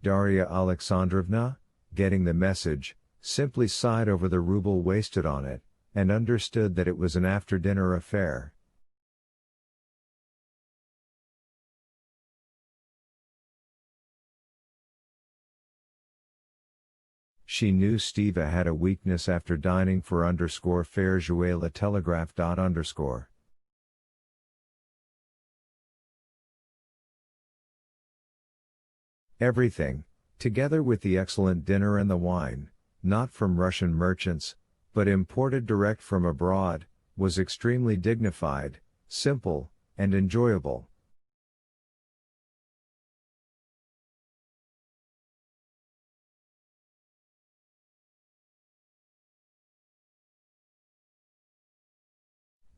Darya Alexandrovna, getting the message, simply sighed over the ruble wasted on it, and understood that it was an after-dinner affair. She knew Steva had a weakness after dining for _fair jouer la telegraph. Everything, together with the excellent dinner and the wine, not from Russian merchants, but imported direct from abroad, was extremely dignified, simple, and enjoyable.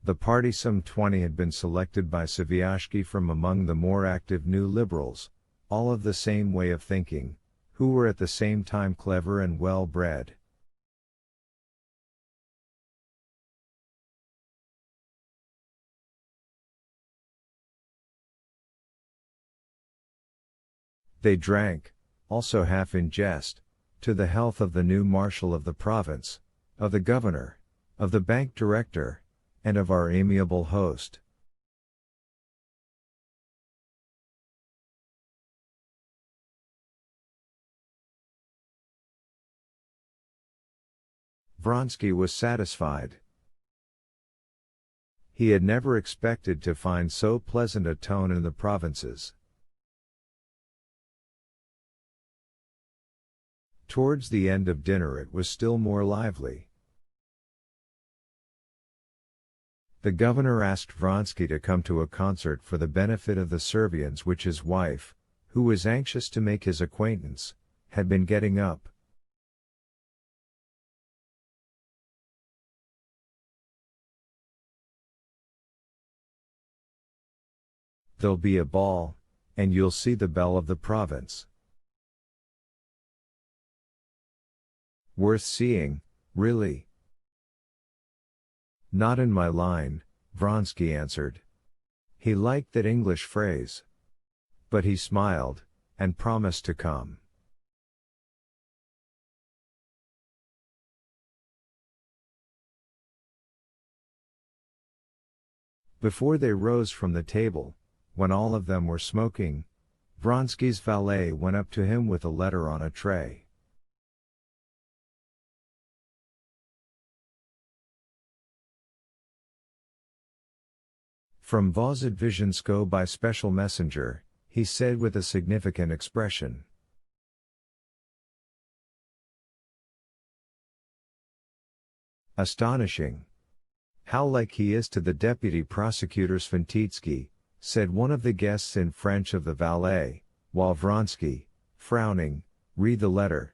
The party, some 20, had been selected by Saviashki from among the more active New Liberals, all of the same way of thinking, who were at the same time clever and well-bred. They drank, also half in jest, to the health of the new marshal of the province, of the governor, of the bank director, and of our amiable host. Vronsky was satisfied. He had never expected to find so pleasant a tone in the provinces. Towards the end of dinner it was still more lively. The governor asked Vronsky to come to a concert for the benefit of the Servians which his wife, who was anxious to make his acquaintance, had been getting up. There'll be a ball, and you'll see the belle of the province. Worth seeing, really. Not in my line, Vronsky answered. He liked that English phrase. But he smiled, and promised to come. Before they rose from the table, when all of them were smoking, Vronsky's valet went up to him with a letter on a tray. From Vozhedvizhensko by special messenger, he said with a significant expression. Astonishing. How like he is to the deputy prosecutor Sventitsky, said one of the guests in French of the valet, while Vronsky, frowning, read the letter.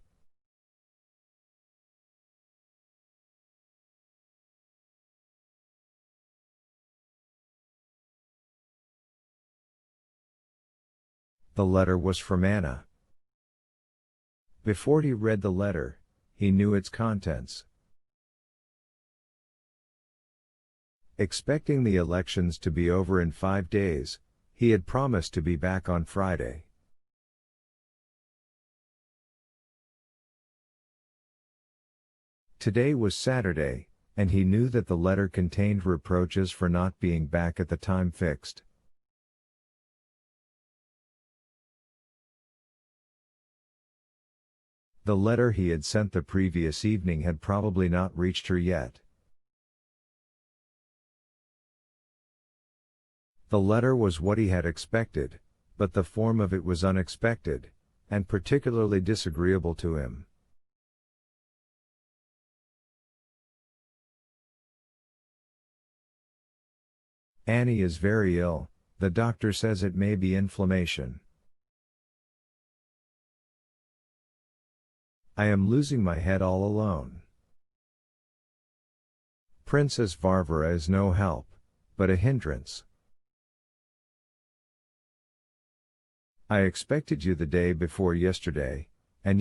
The letter was from Anna. Before he read the letter, he knew its contents. Expecting the elections to be over in 5 days, he had promised to be back on Friday. Today was Saturday, and he knew that the letter contained reproaches for not being back at the time fixed. The letter he had sent the previous evening had probably not reached her yet. The letter was what he had expected, but the form of it was unexpected, and particularly disagreeable to him. Annie is very ill, the doctor says it may be inflammation. I am losing my head all alone. Princess Varvara is no help, but a hindrance. I expected you the day before yesterday, and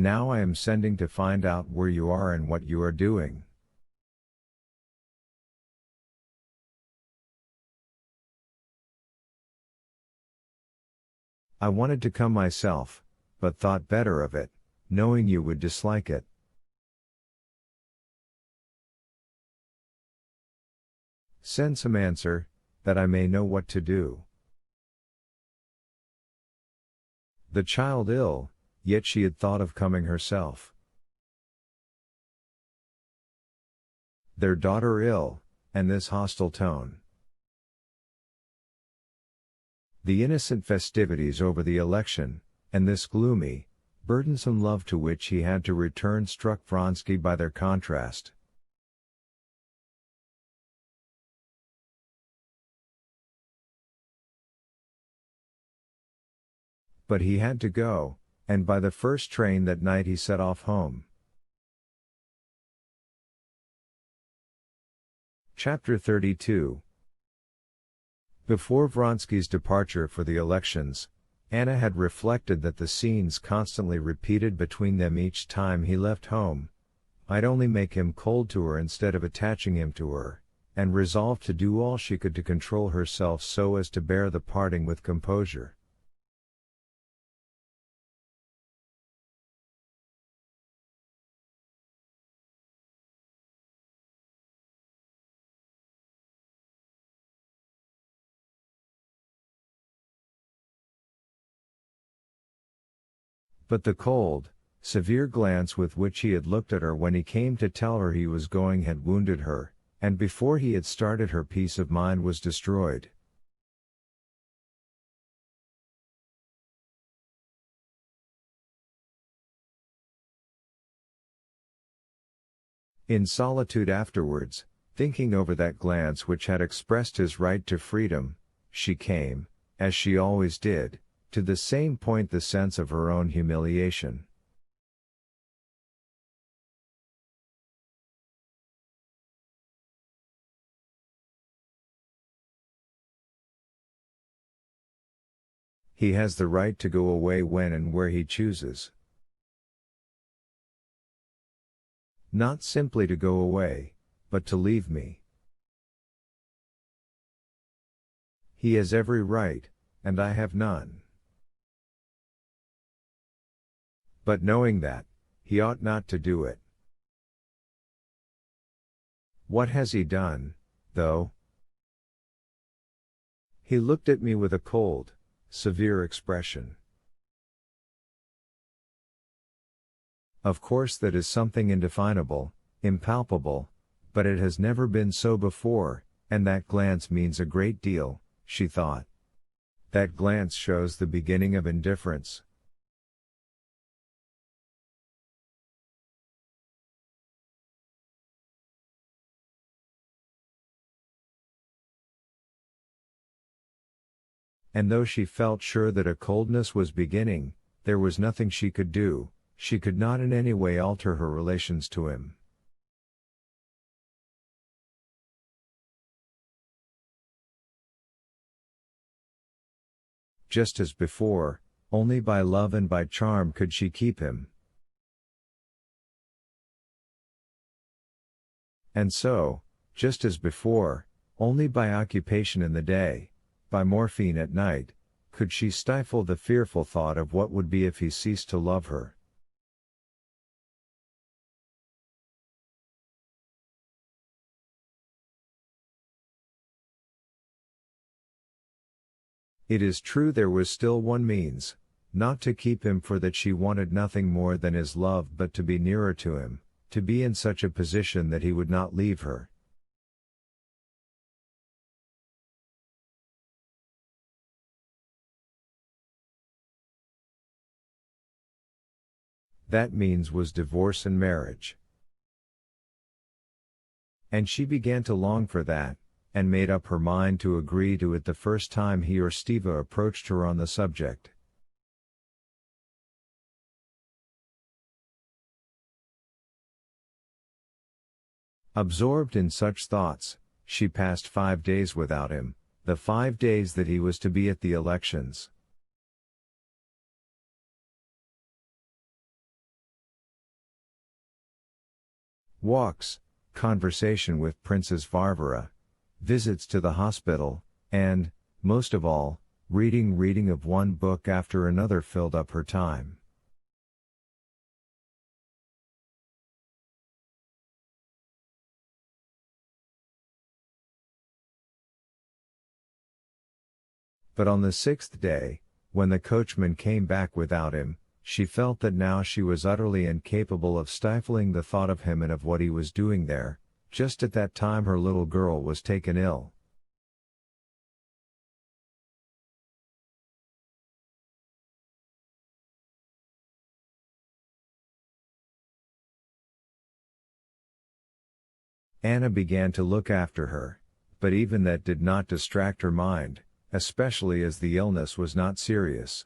now I am sending to find out where you are and what you are doing. I wanted to come myself, but thought better of it, knowing you would dislike it. Send some answer, that I may know what to do. The child ill, yet she had thought of coming herself. Their daughter ill, and this hostile tone. The innocent festivities over the election, and this gloomy, burdensome love to which he had to return struck Vronsky by their contrast. But he had to go, and by the first train that night he set off home. Chapter 32. Before Vronsky's departure for the elections, Anna had reflected that the scenes constantly repeated between them each time he left home might only make him cold to her instead of attaching him to her, and resolved to do all she could to control herself so as to bear the parting with composure. But the cold, severe glance with which he had looked at her when he came to tell her he was going had wounded her, and before he had started her peace of mind was destroyed. In solitude afterwards, thinking over that glance which had expressed his right to freedom, she came, as she always did, to the same point, the sense of her own humiliation. He has the right to go away when and where he chooses. Not simply to go away, but to leave me. He has every right, and I have none. But knowing that, he ought not to do it. What has he done, though? He looked at me with a cold, severe expression. Of course that is something indefinable, impalpable, but it has never been so before, and that glance means a great deal, she thought. That glance shows the beginning of indifference. And though she felt sure that a coldness was beginning, there was nothing she could do, she could not in any way alter her relations to him. Just as before, only by love and by charm could she keep him. And so, just as before, only by occupation in the day, by morphine at night, could she stifle the fearful thought of what would be if he ceased to love her. It is true there was still one means, not to keep him, for that she wanted nothing more than his love, but to be nearer to him, to be in such a position that he would not leave her. That means was divorce and marriage. And she began to long for that, and made up her mind to agree to it the first time he or Stiva approached her on the subject. Absorbed in such thoughts, she passed 5 days without him, the 5 days that he was to be at the elections. Walks, conversation with Princess Varvara, visits to the hospital, and, most of all, reading of one book after another filled up her time. But on the 6th day, when the coachman came back without him, she felt that now she was utterly incapable of stifling the thought of him and of what he was doing there. Just at that time her little girl was taken ill. Anna began to look after her, but even that did not distract her mind, especially as the illness was not serious.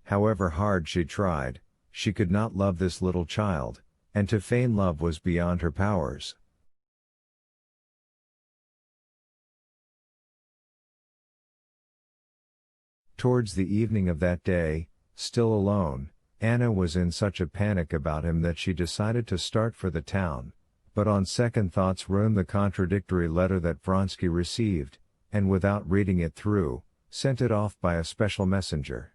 However hard she tried, she could not love this little child, and to feign love was beyond her powers. Towards the evening of that day, still alone, Anna was in such a panic about him that she decided to start for the town, but on second thoughts wrote the contradictory letter that Vronsky received, and without reading it through, sent it off by a special messenger.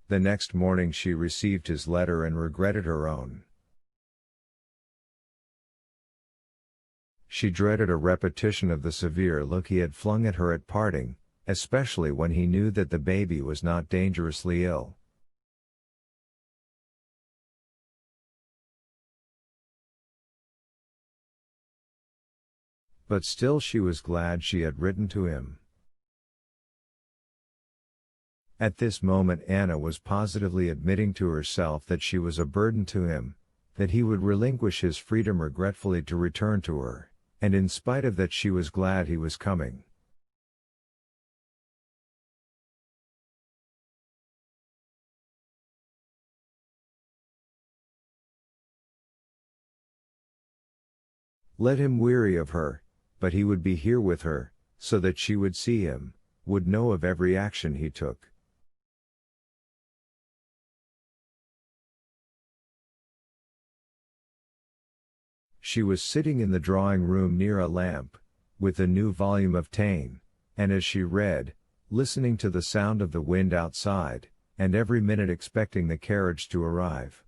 The next morning she received his letter and regretted her own. She dreaded a repetition of the severe look he had flung at her at parting, especially when he knew that the baby was not dangerously ill. But still she was glad she had written to him. At this moment Anna was positively admitting to herself that she was a burden to him, that he would relinquish his freedom regretfully to return to her, and in spite of that she was glad he was coming. Let him weary of her, but he would be here with her, so that she would see him, would know of every action he took. She was sitting in the drawing room near a lamp, with a new volume of Taine, and as she read, listening to the sound of the wind outside, and every minute expecting the carriage to arrive.